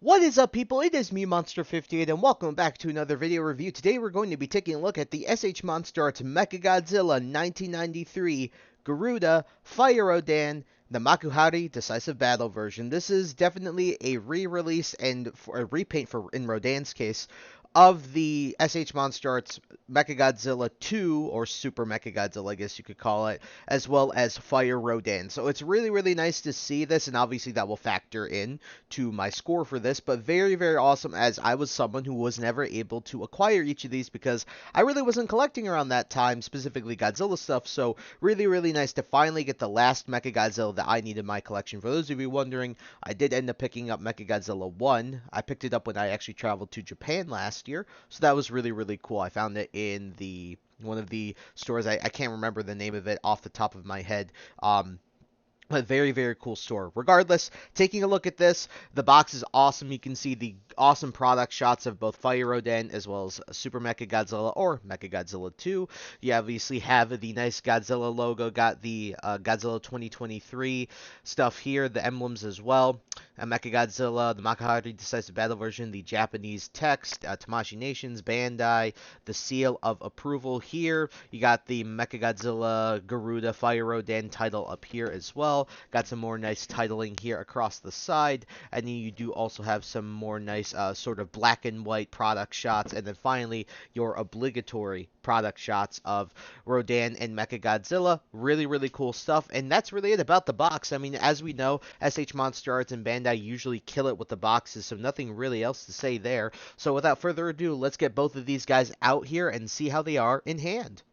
What is up, people? It is me, Monster58, and welcome back to another video review. Today we're going to be taking a look at the SH Monsterarts Mechagodzilla 1993 Garuda Fire Rodan, the Makuhari Decisive Battle version. This is definitely a re-release and a repaint for, in Rodan's case, of the SH Monsterarts Mechagodzilla 2, or Super Mechagodzilla, I guess you could call it, as well as Fire Rodan. So it's really, really nice to see this, and obviously that will factor in to my score for this, but very, very awesome, as I was someone who was never able to acquire each of these because I really wasn't collecting around that time, specifically Godzilla stuff, so really, really nice to finally get the last Mechagodzilla that I need in my collection. For those of you wondering, I did end up picking up Mechagodzilla 1. I picked it up when I actually traveled to Japan last year, so that was really, really cool. I found it in the one of the stores. I can't remember the name of it off the top of my head. A very, very cool store. Regardless, taking a look at this, the box is awesome. You can see the awesome product shots of both Fire Rodan as well as Super Mechagodzilla or Mechagodzilla 2. You obviously have the nice Godzilla logo, got the Godzilla 2023 stuff here, the emblems as well. Mechagodzilla, the Makuhari Decisive Battle version, the Japanese text, Tamashii Nations, Bandai, the seal of approval here. You got the Mechagodzilla Garuda Fire Rodan title up here as well. Got some more nice titling here across the side, and then you do also have some more nice sort of black and white product shots, and then finally your obligatory product shots of Rodan and Mechagodzilla. Really, really cool stuff, and that's really it about the box. I mean, as we know, SH Monsterarts and Bandai usually kill it with the boxes, so nothing really else to say there. So without further ado, let's get both of these guys out here and see how they are in hand.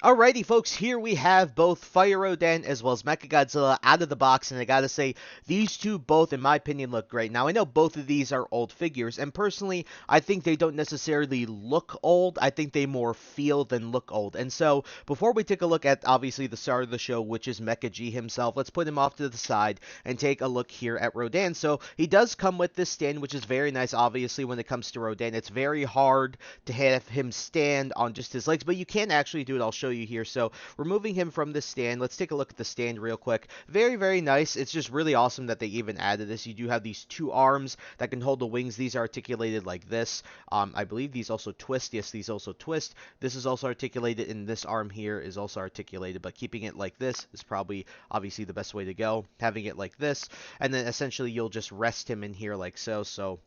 Alrighty, folks, here we have both Fire Rodan as well as Mechagodzilla out of the box, and I gotta say, these two both, in my opinion, look great. Now, I know both of these are old figures, and personally, I think they don't necessarily look old. I think they more feel than look old. And so, before we take a look at, obviously, the star of the show, which is Mecha G himself, let's put him off to the side and take a look here at Rodan. So, he does come with this stand, which is very nice, obviously, when it comes to Rodan. It's very hard to have him stand on just his legs, but you can actually do it. I'll show you here. So removing him from the stand, let's take a look at the stand real quick. Very, very nice. It's just really awesome that they even added this. You do have these two arms that can hold the wings. These are articulated like this. I believe these also twist. Yes, these also twist. This is also articulated, and this arm here is also articulated, but keeping it like this is probably obviously the best way to go. Having it like this, and then essentially you'll just rest him in here like so. So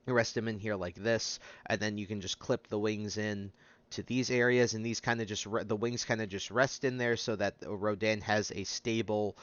rest him in here like this, and then you can just clip the wings in to these areas, and these kind of just the wings kind of just rest in there so that Rodan has a stable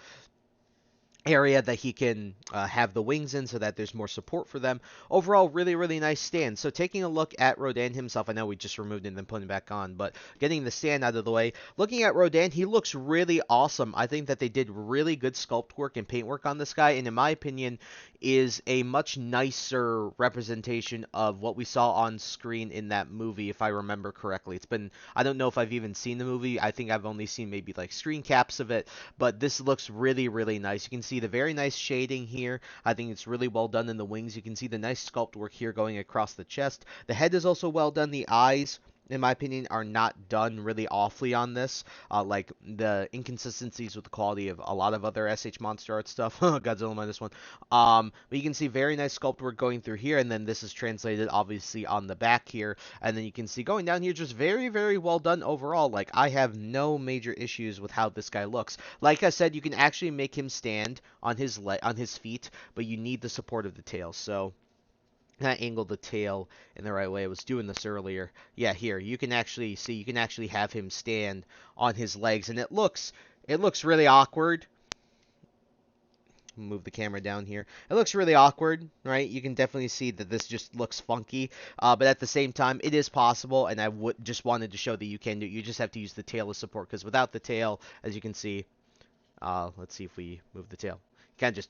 area that he can have the wings in, so that there's more support for them. Overall, really, really nice stand. So taking a look at Rodan himself, I know we just removed him and then put him back on, but getting the stand out of the way, looking at Rodan, he looks really awesome. I think that they did really good sculpt work and paint work on this guy, and in my opinion, is a much nicer representation of what we saw on screen in that movie, if I remember correctly. It's been, I don't know if I've even seen the movie. I think I've only seen maybe like screen caps of it, but this looks really, really nice. You can see the very nice shading here. I think it's really well done in the wings. You can see the nice sculpt work here going across the chest. The head is also well done. The eyes, in my opinion, are not done really awfully on this. Like the inconsistencies with the quality of a lot of other SH Monsterarts stuff. Godzilla minus one. But you can see very nice sculpt work going through here, and then this is translated obviously on the back here, and then you can see going down here, just very, very well done overall. Like, I have no major issues with how this guy looks. Like I said, you can actually make him stand on his feet, but you need the support of the tail. So I angled the tail in the right way. I was doing this earlier. Yeah, here you can actually see, you can actually have him stand on his legs, and it looks really awkward. Move the camera down here. It looks really awkward, right? You can definitely see that this just looks funky, but at the same time, it is possible, and I would just wanted to show that you can do it. You just have to use the tail as support, because without the tail, as you can see, let's see if we move the tail. Kind of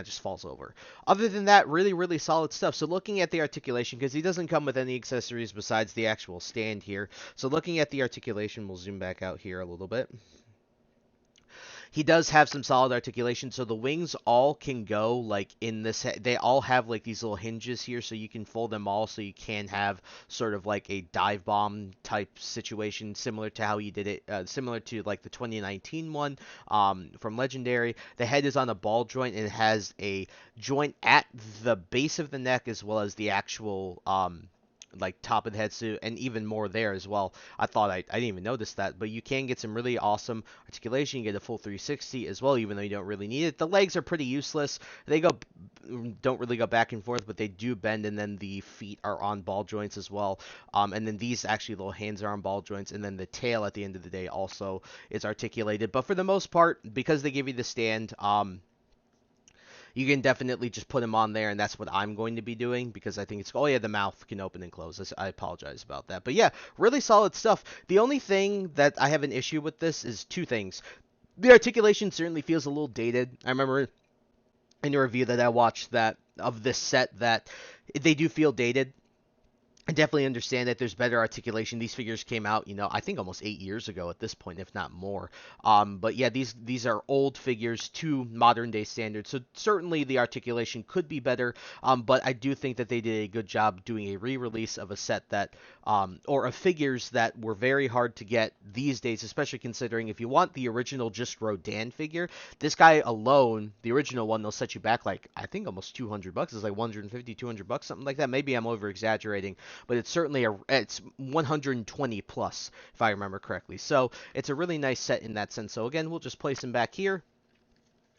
just falls over. Other than that, really, really solid stuff. So looking at the articulation, because he doesn't come with any accessories besides the actual stand here. So looking at the articulation, we'll zoom back out here a little bit. He does have some solid articulation, so the wings all can go like in this. They all have like these little hinges here, so you can fold them all, so you can have sort of like a dive bomb type situation, similar to how he did it, similar to like the 2019 one from Legendary. The head is on a ball joint, and it has a joint at the base of the neck as well as the actual like top of the head suit, and even more there as well. I didn't even notice that, but you can get some really awesome articulation. You get a full 360 as well, even though you don't really need it. The legs are pretty useless. They don't really go back and forth, but they do bend, and then the feet are on ball joints as well. And then these actually little hands are on ball joints, and then the tail at the end of the day also is articulated. But for the most part, because they give you the stand, you can definitely just put them on there, and that's what I'm going to be doing, because I think it's, oh yeah, the mouth can open and close. I apologize about that. But yeah, really solid stuff. The only thing that I have an issue with this is two things. The articulation certainly feels a little dated. I remember in a review that I watched that of this set that they do feel dated. I definitely understand that there's better articulation. These figures came out, I think almost 8 years ago at this point, if not more. But yeah, these are old figures to modern day standards, so certainly the articulation could be better. But I do think that they did a good job doing a re-release of a set that, or of figures that were very hard to get these days, especially considering if you want the original just Rodan figure, this guy alone, the original one, they'll set you back like, I think almost $200. It's like 150, $200, something like that. Maybe I'm over exaggerating, but it's certainly it's 120 plus, if I remember correctly. So it's a really nice set in that sense. So again, we'll just place him back here.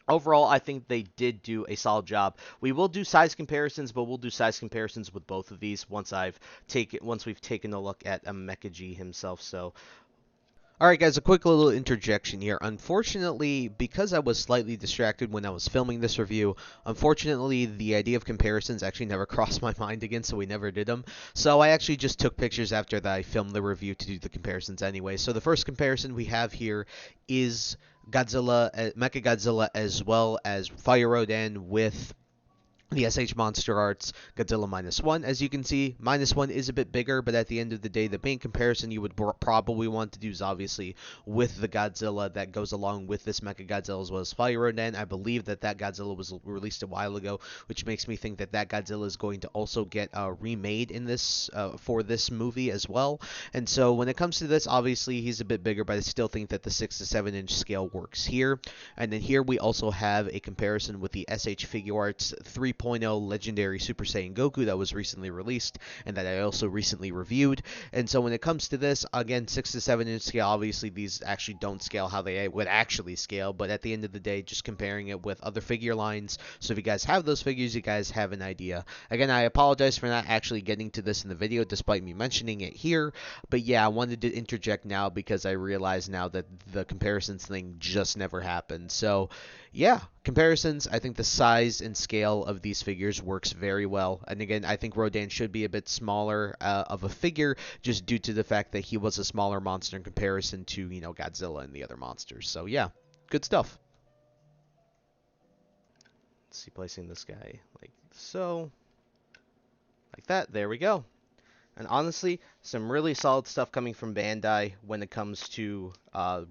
Overall, I think they did do a solid job. We will do size comparisons, but we'll do size comparisons with both of these once we've taken a look at a Mecha G himself. So alright guys, a quick little interjection here. Unfortunately, because I was slightly distracted when I was filming this review, unfortunately the idea of comparisons actually never crossed my mind again, so we never did them. So I actually just took pictures after that I filmed the review to do the comparisons anyway. So the first comparison we have here is Mechagodzilla as well as Fire Rodan with the SH Monsterarts Godzilla -1. As you can see, -1 is a bit bigger, but at the end of the day, the main comparison you would probably want to do is obviously with the Godzilla that goes along with this Mechagodzilla as well as Fire Rodan. I believe that Godzilla was released a while ago, which makes me think that Godzilla is going to also get remade in this for this movie as well. And so when it comes to this, obviously he's a bit bigger, but I still think that the 6 to 7 inch scale works here. And then here we also have a comparison with the SH Figuarts 3.0 Legendary Super Saiyan Goku that was recently released and that I also recently reviewed. And so when it comes to this, again, 6 to 7 inch scale, obviously these actually don't scale how they would actually scale, but at the end of the day, just comparing it with other figure lines. So if you guys have those figures, you guys have an idea. Again, I apologize for not actually getting to this in the video despite me mentioning it here, but yeah, I wanted to interject now because I realize now that the comparisons thing just never happened. So yeah, comparisons, I think the size and scale of these figures works very well. And again, I think Rodan should be a bit smaller of a figure just due to the fact that he was a smaller monster in comparison to, Godzilla and the other monsters. So yeah, good stuff. Let's see, placing this guy like so. Like that. There we go. And honestly, some really solid stuff coming from Bandai when it comes to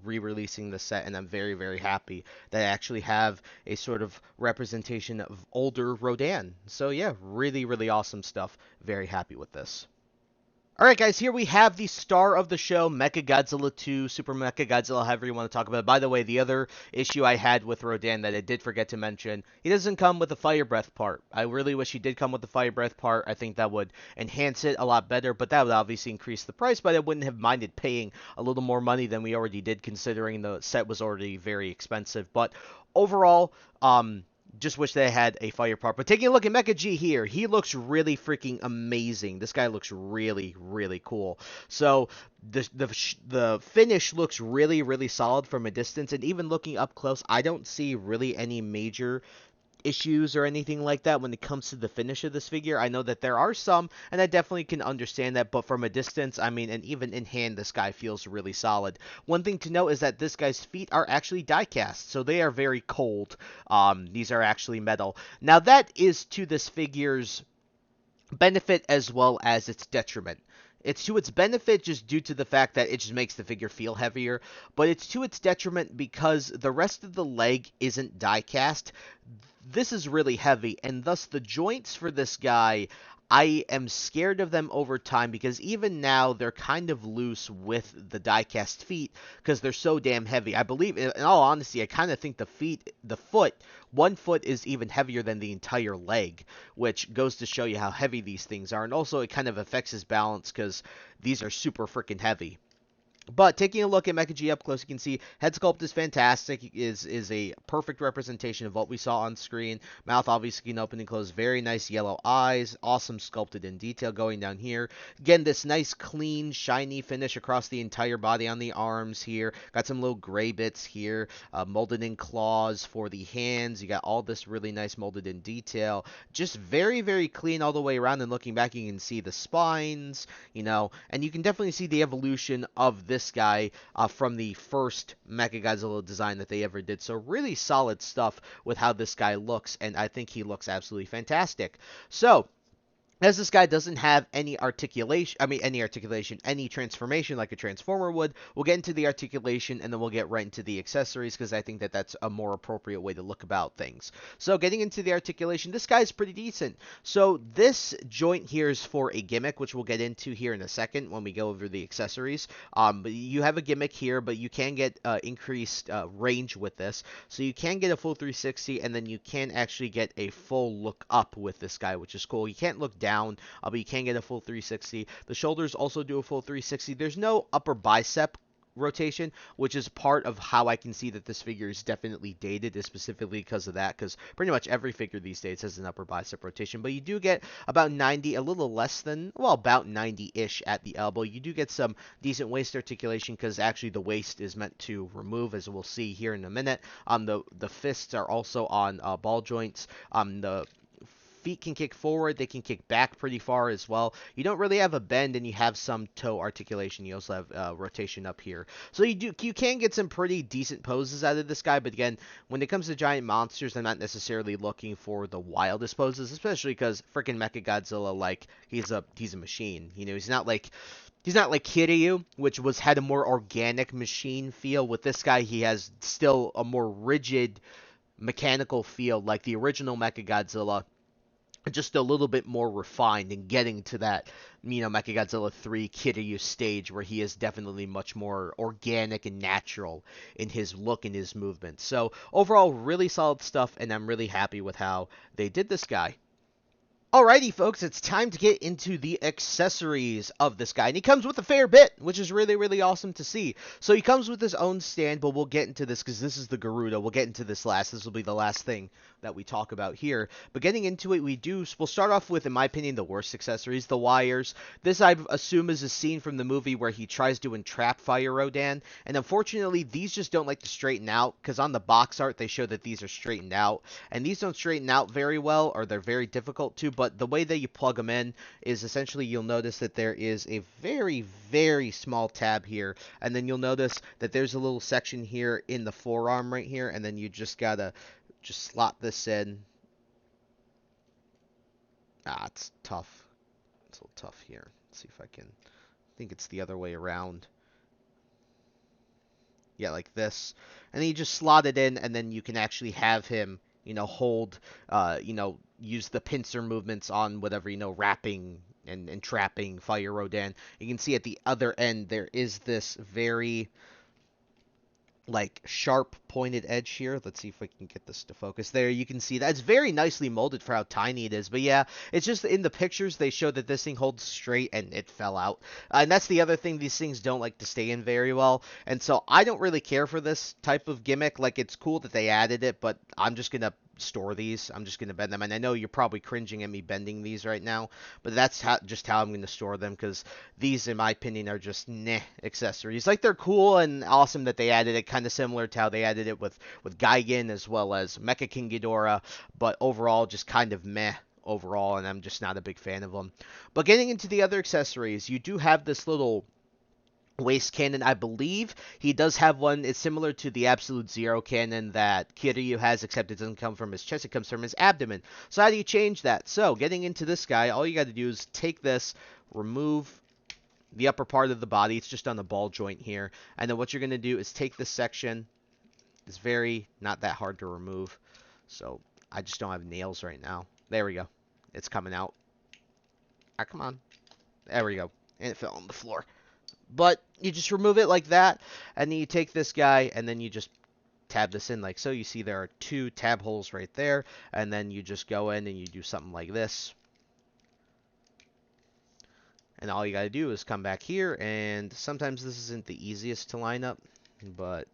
re-releasing the set, and I'm very, very happy that I actually have a sort of representation of older Rodan. So yeah, really, really awesome stuff. Very happy with this. Alright guys, here we have the star of the show, Mechagodzilla 2, Super Mechagodzilla, however you want to talk about it. By the way, the other issue I had with Rodan that I did forget to mention, he doesn't come with the fire breath part. I really wish he did come with the fire breath part. I think that would enhance it a lot better, but that would obviously increase the price, but I wouldn't have minded paying a little more money than we already did, considering the set was already very expensive. But overall, just wish they had a fire part. But taking a look at Mecha G here, he looks really freaking amazing. This guy looks really, really cool. So the finish looks really, really solid from a distance, and even looking up close, I don't see really any major issues or anything like that when it comes to the finish of this figure. I know that there are some, and I definitely can understand that, but from a distance, I mean, and even in hand, this guy feels really solid. One thing to note is that this guy's feet are actually die-cast, so they are very cold. These are actually metal. Now, that is to this figure's benefit as well as its detriment. It's to its benefit just due to the fact that it just makes the figure feel heavier, but it's to its detriment because the rest of the leg isn't die cast. This is really heavy, and thus the joints for this guy, I am scared of them over time because even now they're kind of loose with the die-cast feet because they're so damn heavy. I believe, in all honesty, I kind of think one foot is even heavier than the entire leg, which goes to show you how heavy these things are. And also it kind of affects his balance because these are super freaking heavy. But taking a look at Mecha G up close, you can see head sculpt is fantastic, is a perfect representation of what we saw on screen. Mouth obviously can open and close, very nice yellow eyes, awesome sculpted in detail going down here. Again, this nice clean, shiny finish across the entire body on the arms here. Got some little gray bits here, molded in claws for the hands. You got all this really nice molded in detail. Just very, very clean all the way around, and looking back, you can see the spines, and you can definitely see the evolution of this guy from the first Mechagodzilla design that they ever did. So really solid stuff with how this guy looks, and I think he looks absolutely fantastic. So as this guy doesn't have any transformation like a Transformer would, we'll get into the articulation and then we'll get right into the accessories because I think that that's a more appropriate way to look about things. So getting into the articulation, this guy's pretty decent. So this joint here is for a gimmick, which we'll get into here in a second when we go over the accessories. But you have a gimmick here, but you can get increased range with this. So you can get a full 360, and then you can actually get a full look up with this guy, which is cool. You can't look down, but you can get a full 360. The shoulders also do a full 360. There's no upper bicep rotation, which is part of how I can see that this figure is definitely dated, is specifically because of that, because pretty much every figure these days has an upper bicep rotation, but you do get about 90, a little less than, well, about 90-ish at the elbow. You do get some decent waist articulation because actually the waist is meant to remove, as we'll see here in a minute. The fists are also on ball joints. The feet can kick forward, they can kick back pretty far as well. You don't really have a bend, and you have some toe articulation. You also have rotation up here. So you can get some pretty decent poses out of this guy, but again, when it comes to giant monsters, I'm not necessarily looking for the wildest poses, especially because freaking Mechagodzilla, like, he's a machine. He's not like Kiryu, which had a more organic machine feel. With this guy, he has still a more rigid mechanical feel like the original Mechagodzilla, just a little bit more refined and getting to that, Mechagodzilla 3 Kiryu stage where he is definitely much more organic and natural in his look and his movement. So overall, really solid stuff, and I'm really happy with how they did this guy. Alrighty, folks, it's time to get into the accessories of this guy. And he comes with a fair bit, which is really, really awesome to see. So he comes with his own stand, but we'll get into this because this is the Garuda. We'll get into this last. This will be the last thing that we talk about here. But getting into it, we'll start off with, in my opinion, the worst accessories, the wires. This, I assume, is a scene from the movie where he tries to entrap Fire Rodan. And unfortunately, these just don't like to straighten out, because on the box art, they show that these are straightened out. And these don't straighten out very well, or they're very difficult to, but the way that you plug them in is essentially, you'll notice that there is a very, very small tab here, and then you'll notice that there's a little section here in the forearm right here, and then you just gotta slot this in. It's tough. It's a little tough here. Let's see if I think it's the other way around. Yeah, like this. And then you just slot it in, and then you can actually have him, hold, use the pincer movements on whatever, wrapping and trapping Fire Rodan. You can see at the other end there is this very, sharp pointed edge here. Let's see if we can get this to focus. There, you can see that it's very nicely molded for how tiny it is. But yeah, it's just in the pictures they show that this thing holds straight and it fell out. And that's the other thing, these things don't like to stay in very well. And so I don't really care for this type of gimmick. It's cool that they added it, but I'm just gonna store these. I'm just going to bend them. And I know you're probably cringing at me bending these right now, but that's just how I'm going to store them, because these, in my opinion, are just accessories. They're cool and awesome that they added it, kind of similar to how they added it with Gigan as well as Mecha King Ghidorah, but overall just kind of meh overall, and I'm just not a big fan of them. But getting into the other accessories, you do have this little waist cannon. I believe he does have one. It's similar to the Absolute Zero cannon that Kiryu has, except it doesn't come from his chest, it comes from his abdomen. So how do you change that? So getting into this guy, all you got to do is take this, remove the upper part of the body. It's just on the ball joint here. And then what you're going to do is take this section. It's very not that hard to remove. So I just don't have nails right now. There we go. It's coming out. Ah, come on. There we go. And it fell on the floor. But you just remove it like that. And then you take this guy and then you just tab this in like so. You see there are 2 tab holes right there. And then you just go in and you do something like this. And all you got to do is come back here. And sometimes this isn't the easiest to line up. But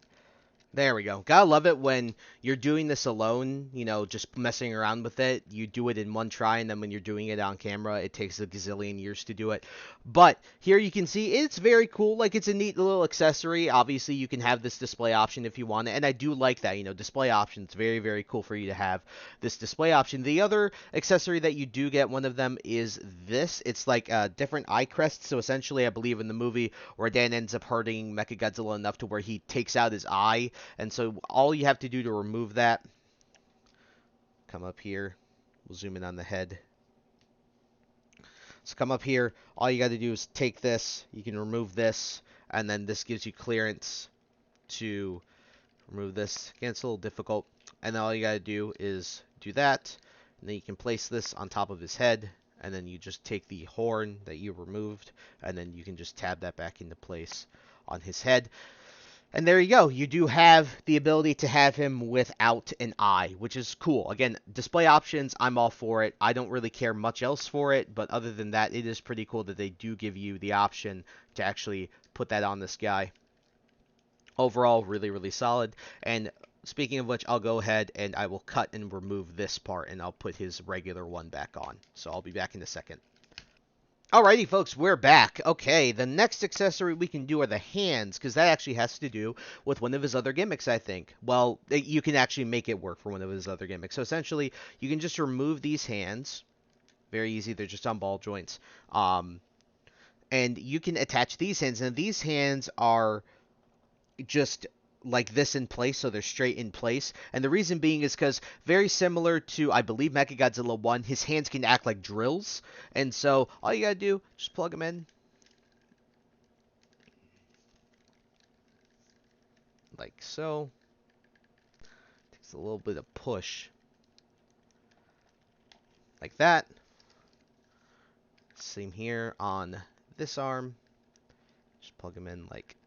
there we go. Gotta love it when you're doing this alone, you know, just messing around with it. You do it in one try, and then when you're doing it on camera, it takes a gazillion years to do it. But here you can see it's very cool. Like, it's a neat little accessory. Obviously, you can have this display option if you want it, and I do like that. You know, display option. It's very, very cool for you to have this display option. The other accessory that you do get, one of them, is this. It's like a different eye crest. So essentially, I believe in the movie, Rodan ends up hurting Mechagodzilla enough to where he takes out his eye. And so all you have to do to remove that, come up here, we'll zoom in on the head. So come up here, all you got to do is take this, you can remove this, and then this gives you clearance to remove this. Again, it's a little difficult, and then all you got to do is do that, and then you can place this on top of his head, and then you just take the horn that you removed, and then you can just tab that back into place on his head. And there you go. You do have the ability to have him without an eye, which is cool. Again, display options, I'm all for it. I don't really care much else for it, but other than that, it is pretty cool that they do give you the option to actually put that on this guy. Overall, really, really solid. And speaking of which, I'll go ahead and I will cut and remove this part, and I'll put his regular one back on. So I'll be back in a second. Alrighty, folks, we're back. Okay, the next accessory we can do are the hands, because that actually has to do with one of his other gimmicks, I think. Well, you can actually make it work for one of his other gimmicks. So essentially, you can just remove these hands. Very easy. They're just on ball joints. And you can attach these hands, and these hands are just like this in place, so they're straight in place. And the reason being is because very similar to, I believe, Mechagodzilla 1, his hands can act like drills. And so all you gotta do, just plug them in. Like so. Takes a little bit of push. Like that. Same here on this arm. Just plug them in like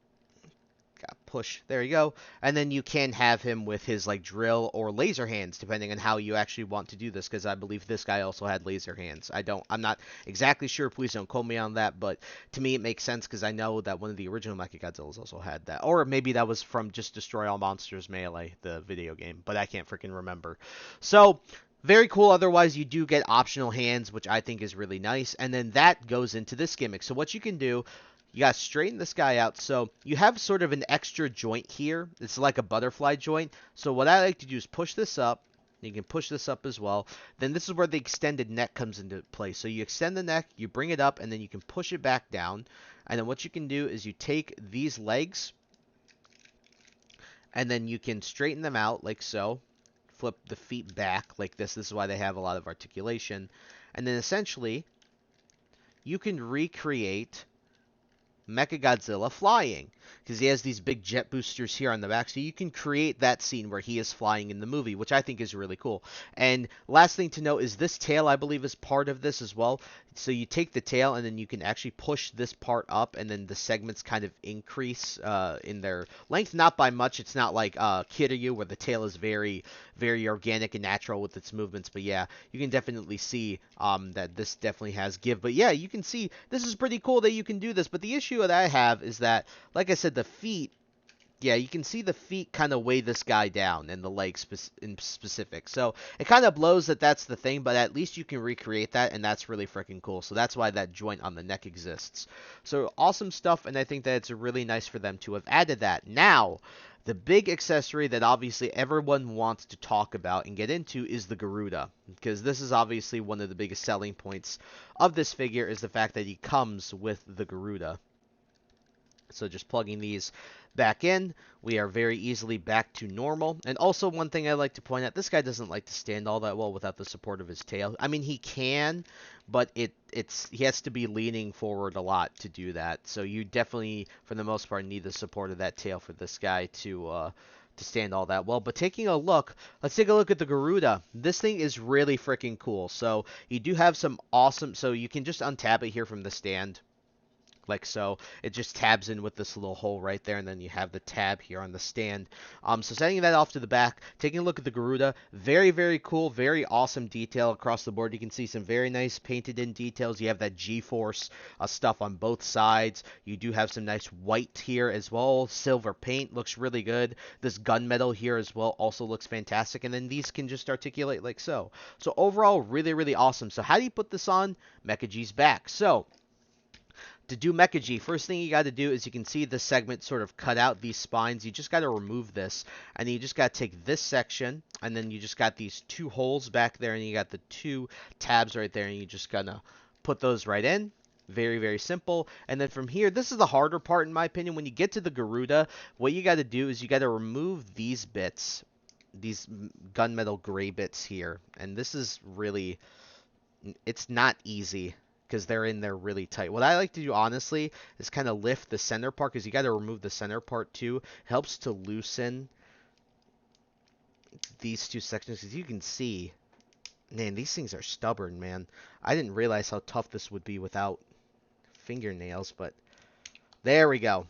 push. There you go. And then you can have him with his like drill or laser hands, depending on how you actually want to do this, because I believe this guy also had laser hands. I'm not exactly sure, please don't quote me on that, but to me it makes sense because I know that one of the original Mechagodzillas also had that. Or maybe that was from just Destroy All Monsters Melee, the video game, but I can't freaking remember. So very cool. Otherwise, you do get optional hands, which I think is really nice. And then that goes into this gimmick. So what you can do, you got to straighten this guy out. So you have sort of an extra joint here. It's like a butterfly joint. So what I like to do is push this up. You can push this up as well. Then this is where the extended neck comes into play. So you extend the neck, you bring it up, and then you can push it back down. And then what you can do is you take these legs, and then you can straighten them out like so. Flip the feet back like this. This is why they have a lot of articulation. And then essentially, you can recreate Mechagodzilla flying, because he has these big jet boosters here on the back, so you can create that scene where he is flying in the movie, which I think is really cool. And last thing to note is this tail, I believe, is part of this as well. So you take the tail, and then you can actually push this part up, and then the segments kind of increase in their length, not by much. It's not like Kiryu, where the tail is very, very organic and natural with its movements. But yeah, you can definitely see that this definitely has give. But yeah, you can see this is pretty cool that you can do this. But the issue that I have is that, like I said, the feet, yeah, you can see the feet kind of weigh this guy down, and the legs in specific. So it kind of blows that that's the thing, but at least you can recreate that, and that's really freaking cool. So that's why that joint on the neck exists. So awesome stuff, and I think that it's really nice for them to have added that. Now, the big accessory that obviously everyone wants to talk about and get into is the Garuda, because this is obviously one of the biggest selling points of this figure, is the fact that he comes with the Garuda. So just plugging these back in. We are very easily back to normal. And also one thing I like to point out, this guy doesn't like to stand all that well without the support of his tail. I mean, he can, but he has to be leaning forward a lot to do that. So you definitely, for the most part, need the support of that tail for this guy to stand all that well. But taking a look, let's take a look at the Garuda. This thing is really freaking cool. So you do have some awesome, so you can just untab it here from the stand. Like so. It just tabs in with this little hole right there, and then you have the tab here on the stand. So setting that off to the back, taking a look at the Garuda, very, very cool, very awesome detail across the board. You can see some very nice painted in details. You have that G-force stuff on both sides. You do have some nice white here as well. Silver paint looks really good. This gunmetal here as well also looks fantastic, and then these can just articulate like so. So overall, really, really awesome. So how do you put this on? Mecha G's back. So to do Mecha G, first thing you got to do is you can see the segment sort of cut out these spines. You just got to remove this, and then you just got to take this section, and then you just got these two holes back there, and you got the two tabs right there, and you just gonna put those right in. Very, very simple. And then from here, this is the harder part in my opinion. When you get to the Garuda, what you got to do is you got to remove these bits, these gunmetal gray bits here, and this is really, it's not easy, because they're in there really tight. What I like to do, honestly, is kind of lift the center part, because you got to remove the center part too. It helps to loosen these two sections, because you can see, man, these things are stubborn, man. I didn't realize how tough this would be without fingernails, but there we go.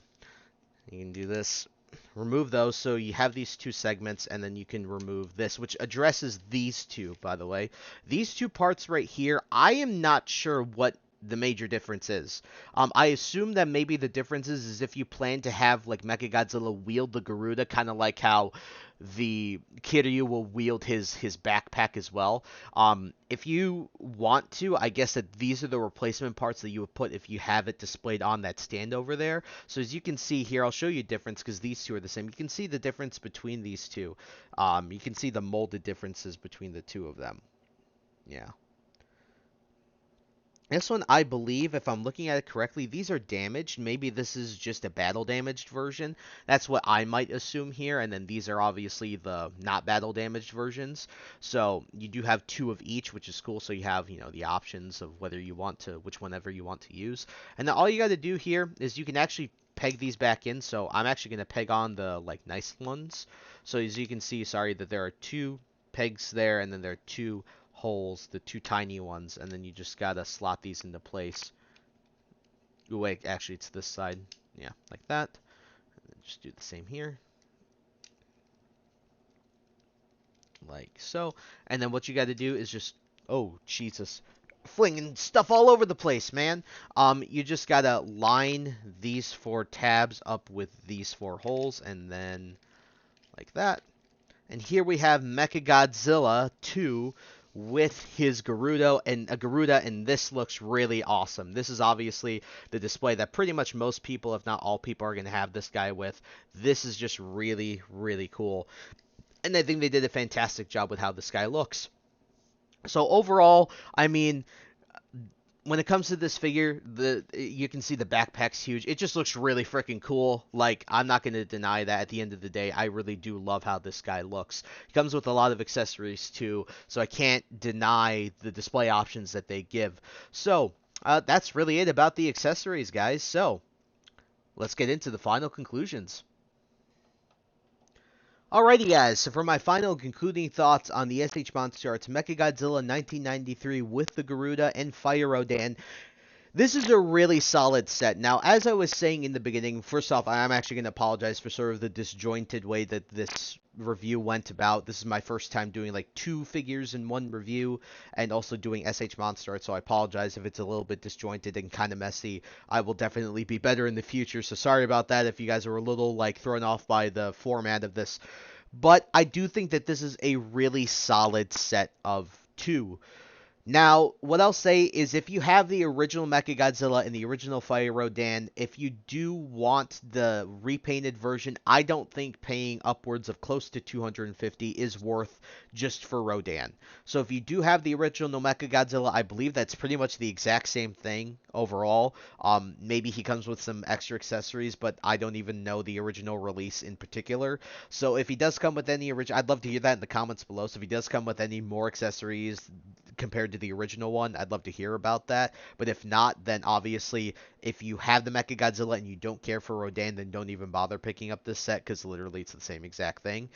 You can do this. Remove those, so you have these two segments, and then you can remove this, which addresses these two, by the way. These two parts right here, I am not sure what the major difference is. I assume that maybe the difference is if you plan to have, like, Mechagodzilla wield the Garuda, kind of like how the Kiryu will wield his backpack as well. If you want to, I guess that these are the replacement parts that you would put if you have it displayed on that stand over there. So as you can see here, I'll show you a difference because these two are the same. You can see the difference between these two. You can see the molded differences between the two of them. Yeah. This one, I believe, if I'm looking at it correctly, these are damaged. Maybe this is just a battle-damaged version. That's what I might assume here, and then these are obviously the not battle-damaged versions. So you do have two of each, which is cool. So you have, you know, the options of whether you want to, which whenever you want to use. And then all you got to do here is you can actually peg these back in. So I'm actually going to peg on the, like, nice ones. So as you can see, sorry, that there are two pegs there, and then there are two holes, the two tiny ones, and then you just gotta slot these into place. Ooh, wait, actually it's this side. Yeah, like that. And then just do the same here. Like so. And then what you gotta do is just, oh, Jesus, flinging stuff all over the place, man. You just gotta line these four tabs up with these four holes, and then like that. And here we have Mechagodzilla 2 with his Garuda, and this looks really awesome. This is obviously the display that pretty much most people, if not all people, are going to have this guy with. This is just really, really cool. And I think they did a fantastic job with how this guy looks. So overall, I mean, when it comes to this figure, you can see the backpack's huge. It just looks really freaking cool. Like, I'm not going to deny that at the end of the day. I really do love how this guy looks. It comes with a lot of accessories too, so I can't deny the display options that they give. So, that's really it about the accessories, guys. So, let's get into the final conclusions. Alrighty guys, so for my final concluding thoughts on the SH Monsterarts Mechagodzilla 1993 with the Garuda and Fire Rodan, this is a really solid set. Now, as I was saying in the beginning, first off, I'm actually going to apologize for sort of the disjointed way that this review went about. This is my first time doing like two figures in one review and also doing SH Monsterarts, so I apologize if it's a little bit disjointed and kind of messy. I will definitely be better in the future, so sorry about that if you guys are a little like thrown off by the format of this. But I do think that this is a really solid set of two. Now, what I'll say is if you have the original Mechagodzilla and the original Fire Rodan, if you do want the repainted version, I don't think paying upwards of close to 250 is worth just for Rodan. So if you do have the original Mechagodzilla, I believe that's pretty much the exact same thing overall. Maybe he comes with some extra accessories, but I don't even know the original release in particular. So if he does come with any original, I'd love to hear that in the comments below. So if he does come with any more accessories compared to the original one, I'd love to hear about that. But if not, then obviously, if you have the Mechagodzilla and you don't care for Rodan, then don't even bother picking up this set because literally it's the same exact thing.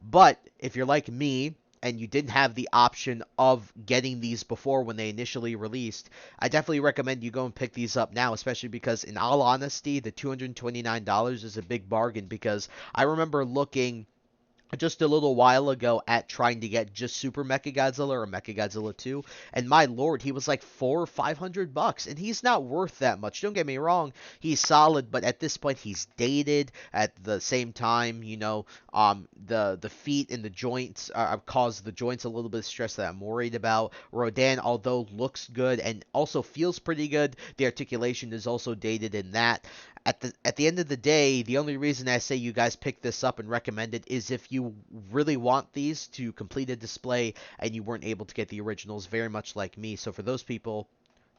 But if you're like me, and you didn't have the option of getting these before when they initially released, I definitely recommend you go and pick these up now, especially because in all honesty, the $229 is a big bargain because I remember looking just a little while ago at trying to get just Super Mechagodzilla or Mechagodzilla 2, and my lord, he was like $400 or $500, and he's not worth that much. Don't get me wrong, he's solid, but at this point he's dated. At the same time, the feet and the joints cause the joints a little bit of stress that I'm worried about. Rodan, although looks good and also feels pretty good, the articulation is also dated in that. At the end of the day, the only reason I say you guys pick this up and recommend it is if you really want these to complete a display and you weren't able to get the originals, very much like me. So for those people,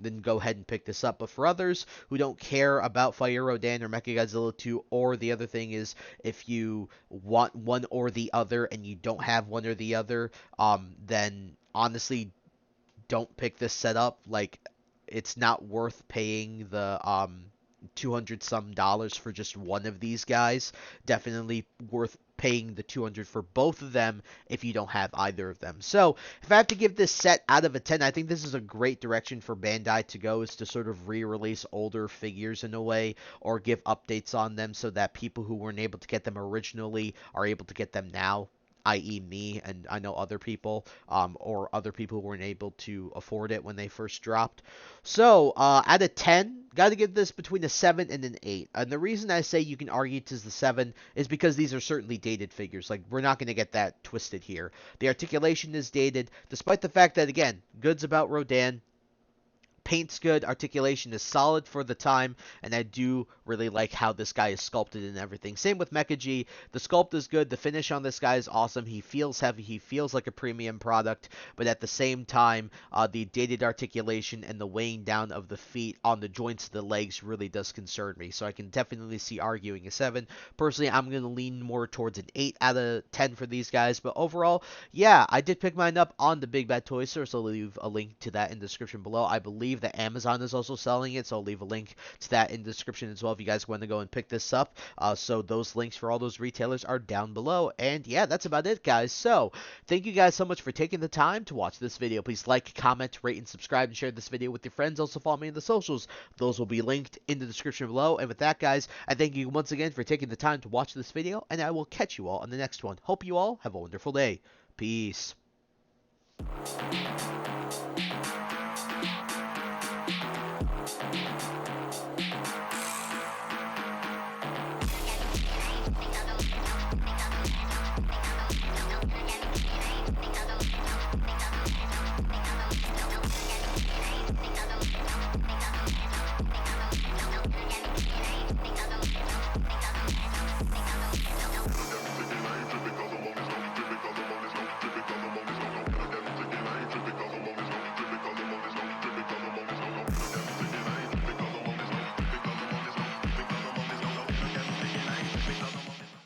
then go ahead and pick this up. But for others who don't care about Fire Rodan or Mechagodzilla 2, or the other thing is if you want one or the other and you don't have one or the other, then honestly don't pick this set up. Like, it's not worth paying the 200 some dollars for just one of these guys. Definitely worth paying the 200 for both of them if you don't have either of them. So if I have to give this set out of a 10, I think this is a great direction for Bandai to go, is to sort of re-release older figures in a way, or give updates on them so that people who weren't able to get them originally are able to get them now, i.e. me, and I know other people, or other people who weren't able to afford it when they first dropped. So, out of 10, got to give this between a 7 and an 8. And the reason I say you can argue it is the 7 is because these are certainly dated figures. Like, we're not going to get that twisted here. The articulation is dated, despite the fact that, again, goods about Rodan. Paint's good, articulation is solid for the time, and I do really like how this guy is sculpted and everything. Same with Mecha G. The sculpt is good, the finish on this guy is awesome. He feels heavy, he feels like a premium product, but at the same time, the dated articulation and the weighing down of the feet on the joints of the legs really does concern me. So I can definitely see arguing a 7. Personally, I'm going to lean more towards an 8 out of 10 for these guys, but overall, yeah, I did pick mine up on the Big Bad Toy Store, so I'll leave a link to that in the description below. I believe that Amazon is also selling it, so I'll leave a link to that in the description as well if you guys want to go and pick this up. So those links for all those retailers are down below. And yeah, that's about it, guys. So thank you guys so much for taking the time to watch this video. Please like, comment, rate, and subscribe, and share this video with your friends. Also follow me on the socials. Those will be linked in the description below. And with that, guys, I thank you once again for taking the time to watch this video, and I will catch you all on the next one. Hope you all have a wonderful day. Peace.